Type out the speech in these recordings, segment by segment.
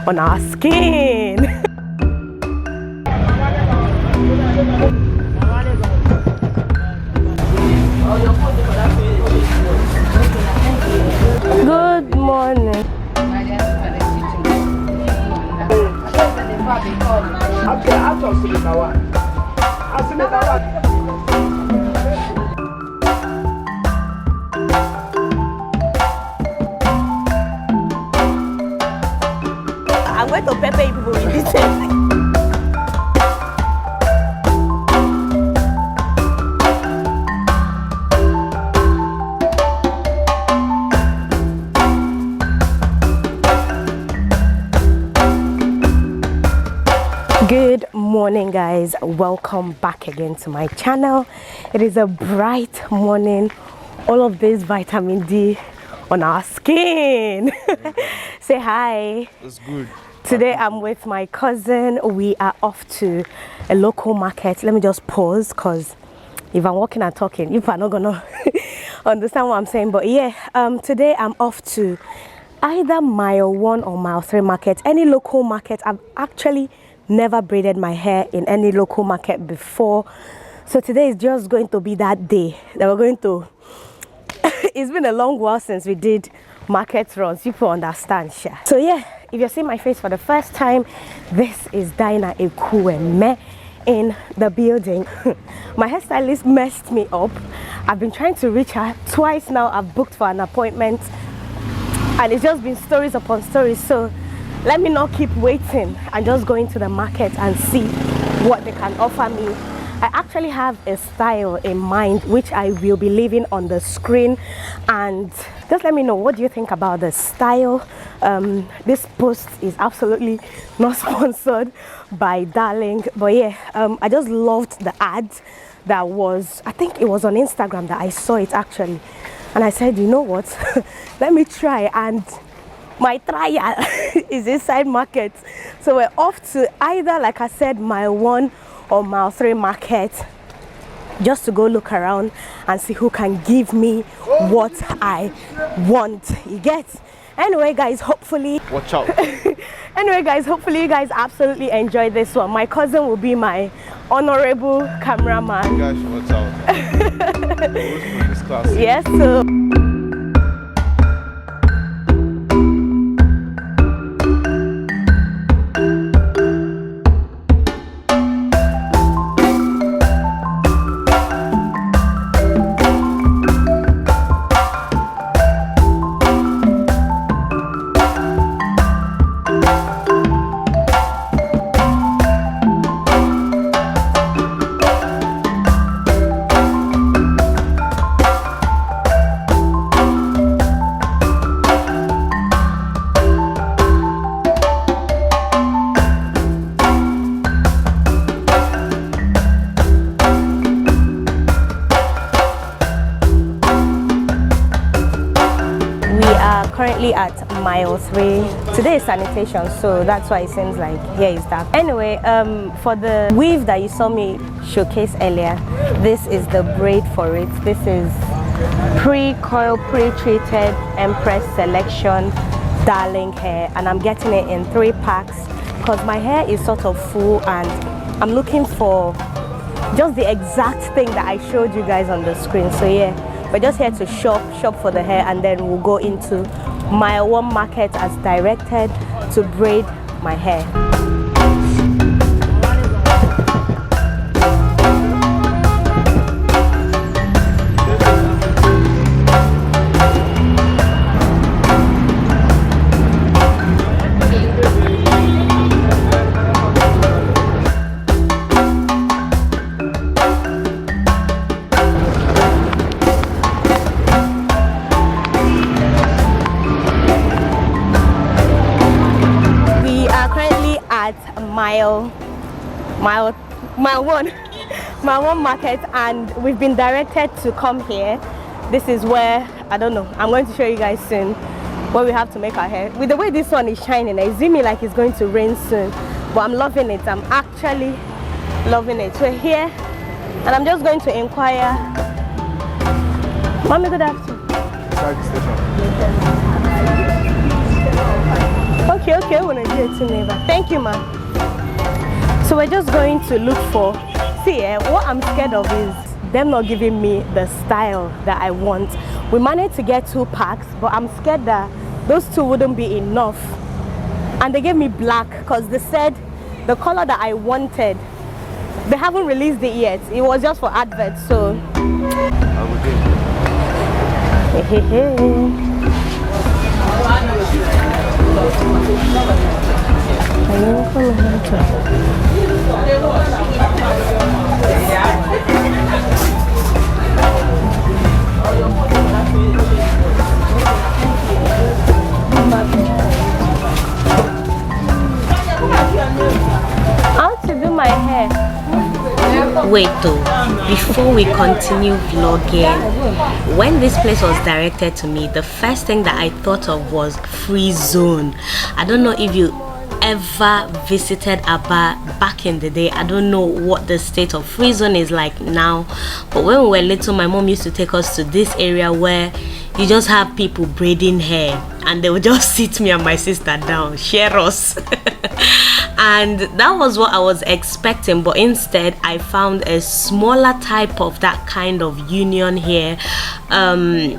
on our skin. Good morning. I'm going to pepper you people with this. Good morning, guys. Welcome back again to my channel. It is a bright morning. All of this vitamin D on our skin. Say hi. That's good. Today I'm with my cousin. We are off to a local market. Let me just pause because if I'm walking and talking, you are not gonna understand what I'm saying. But yeah, today I'm off to either mile 1 or mile 3 market, any local market. I've actually never braided my hair in any local market before, so today is just going to be that day that we're going to it's been a long while since we did market runs, people understand. So yeah, if you're seeing my face for the first time, this is Dyna Ekwueme in the building. My hairstylist messed me up. I've been trying to reach her twice now. I've booked for an appointment and it's just been stories upon stories, so let me not keep waiting and just go into the market and see what they can offer me. I actually have a style in mind which I will be leaving on the screen, and just let me know, what do you think about the style? This post is absolutely not sponsored by Darling, but yeah, I just loved the ad that was, I think it was on Instagram that I saw it actually, and I said, you know what, let me try. And my trial is inside market, so we're off to either, like I said, mile 1 or mile 3 market, just to go look around and see who can give me what I want. You get? Anyway guys, hopefully Watch out. Anyway guys, hopefully you guys absolutely enjoy this one. My cousin will be my honorable cameraman. Guys, watch out. This class. Yes, so currently at mile 3. Today is sanitation, so that's why it seems like here is dark. Anyway, for the weave that you saw me showcase earlier, this is the braid for it. This is pre-coil, pre-treated Empress selection Darling hair, and I'm getting it in 3 packs because my hair is sort of full and I'm looking for just the exact thing that I showed you guys on the screen. So yeah, we're just here to shop for the hair, and then we'll go into mile 1 market as directed to braid my hair. Mile one market, and we've been directed to come here. This is where, I don't know, I'm going to show you guys soon where we have to make our hair. With the way this sun is shining, it's seeming like it's going to rain soon, but I'm loving it. I'm actually loving it. We're here and I'm just going to inquire. Mommy, good afternoon. Okay, thank you, ma. So we're just going to look for, see, what I'm scared of is them not giving me the style that I want. We managed to get 2 packs, but I'm scared that those 2 wouldn't be enough. And they gave me black because they said the color that I wanted, they haven't released it yet. It was just for adverts, so. How to do my hair? Wait though, before we continue vlogging, when this place was directed to me, the first thing that I thought of was free zone. I don't know if you ever visited Aba back in the day. I don't know what the state of free zone is like now, but when we were little, my mom used to take us to this area where you just have people braiding hair, and they would just sit me and my sister down, share us. And that was what I was expecting, but instead I found a smaller type of that kind of union here. I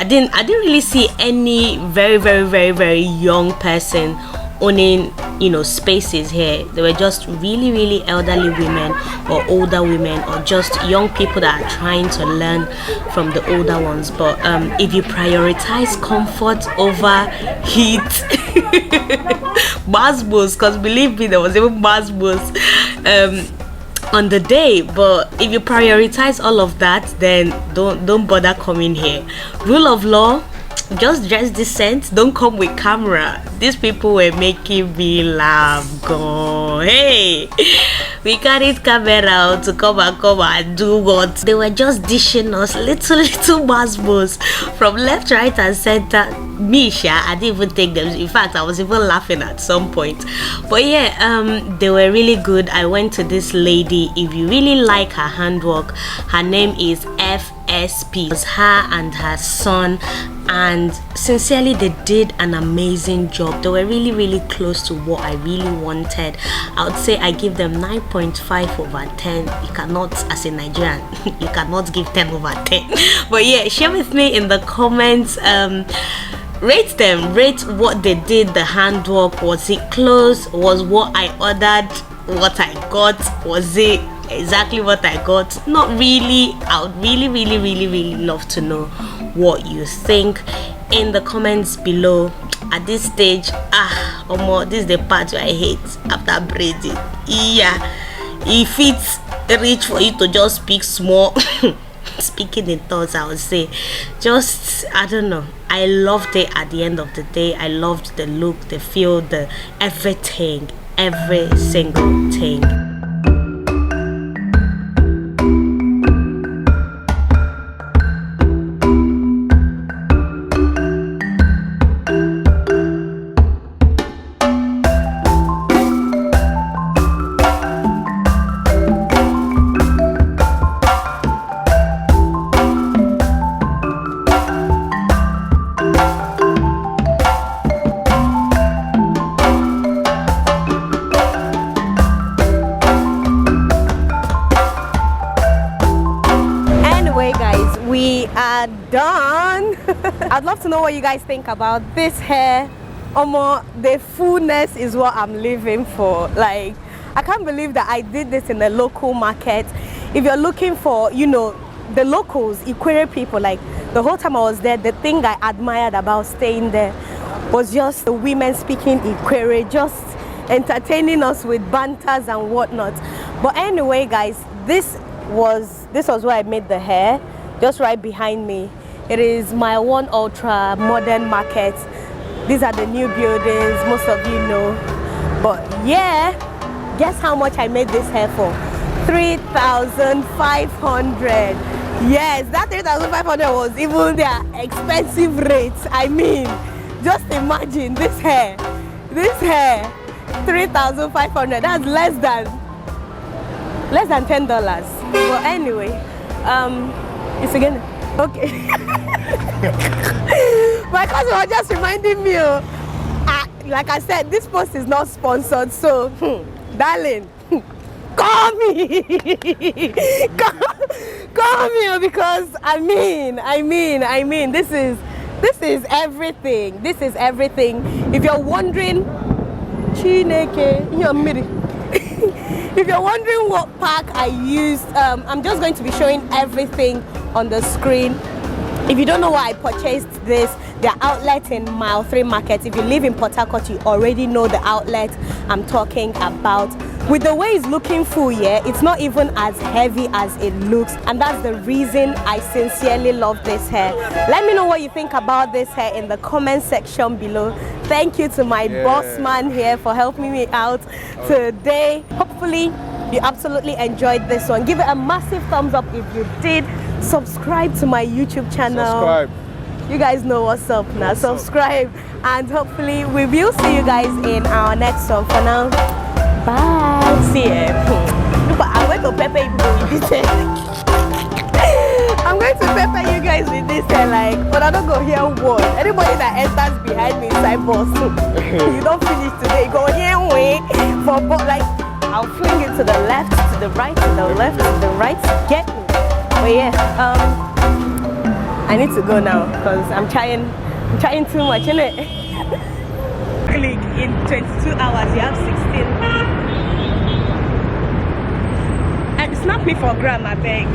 didn't really see any very young person owning, you know, spaces here. They were just really elderly women or older women, or just young people that are trying to learn from the older ones. But if you prioritize comfort over heat, basbos, because believe me, there was even basbos on the day. But if you prioritize all of that, then don't bother coming here. Rule of law: just dress decent, don't come with camera. These people were making me laugh. Go, hey, we carried camera out to come and do what? They were just dishing us little basbos from left, right and center. Misha, I didn't even take them. In fact, I was even laughing at some point. But yeah, they were really good. I went to this lady. If you really like her handwork, her name is FSP. It was her and her son, and sincerely they did an amazing job. They were really close to what I really wanted. I would say I give them 9.5/10. You cannot, as a Nigerian, you cannot give 10/10. But yeah, share with me in the comments. Rate them, rate what they did, the handwork. Was it close? Was what I ordered what I got? Was it exactly what I got? Not really. I would really love to know what you think in the comments below. At this stage, this is the part where I hate after braiding. Yeah, if it's reach for you to just speak small. Speaking in thoughts, I would say, just, I don't know, I loved it. At the end of the day, I loved the look, the feel, the everything, every single thing. We are done. I'd love to know what you guys think about this hair. The fullness is what I'm living for. Like, I can't believe that I did this in the local market. If you're looking for, you know, the locals, Ekwueme people, like the whole time I was there, the thing I admired about staying there was just the women speaking Ekwueme, just entertaining us with banters and whatnot. But anyway, guys, this was where I made the hair. Just right behind me, it is my one ultra modern market. These are the new buildings, most of you know. But yeah, guess how much I made this hair for? 3,500. Yes, that 3,500 was even their expensive rates. I mean, just imagine this hair, 3,500. That's less than $10. Well, anyway, it's again okay. My cousin was just reminding me, like I said, this post is not sponsored, so darling, call me. call me, because I mean this is everything. This is everything. If you're wondering, if you're wondering what pack I used, I'm just going to be showing everything on the screen. If you don't know why I purchased this, their outlet in Mile 3 Market. If you live in Port Harcourt, you already know the outlet I'm talking about. With the way it's looking full, yeah, it's not even as heavy as it looks, and that's the reason I sincerely love this hair. Let me know what you think about this hair in the comment section below. Thank you to my boss man here for helping me out today. Hopefully you absolutely enjoyed this one. Give it a massive thumbs up if you did. Subscribe to my YouTube channel. Subscribe. You guys know what's up now. Subscribe, and hopefully we will see you guys in our next one. For now, bye. See ya. I'm going to pepper you with this hair. I'm going to pepper you guys with this hair, like, but I don't go hear word. Anybody that enters behind me inside bus, you don't finish today. Go here way for like I'll fling it to the left, to the right, to the left, to the right. Get me. But yeah, I need to go now because I'm trying too much, innit? Click in 22 hours, you have 16. And snap me for gram, I beg.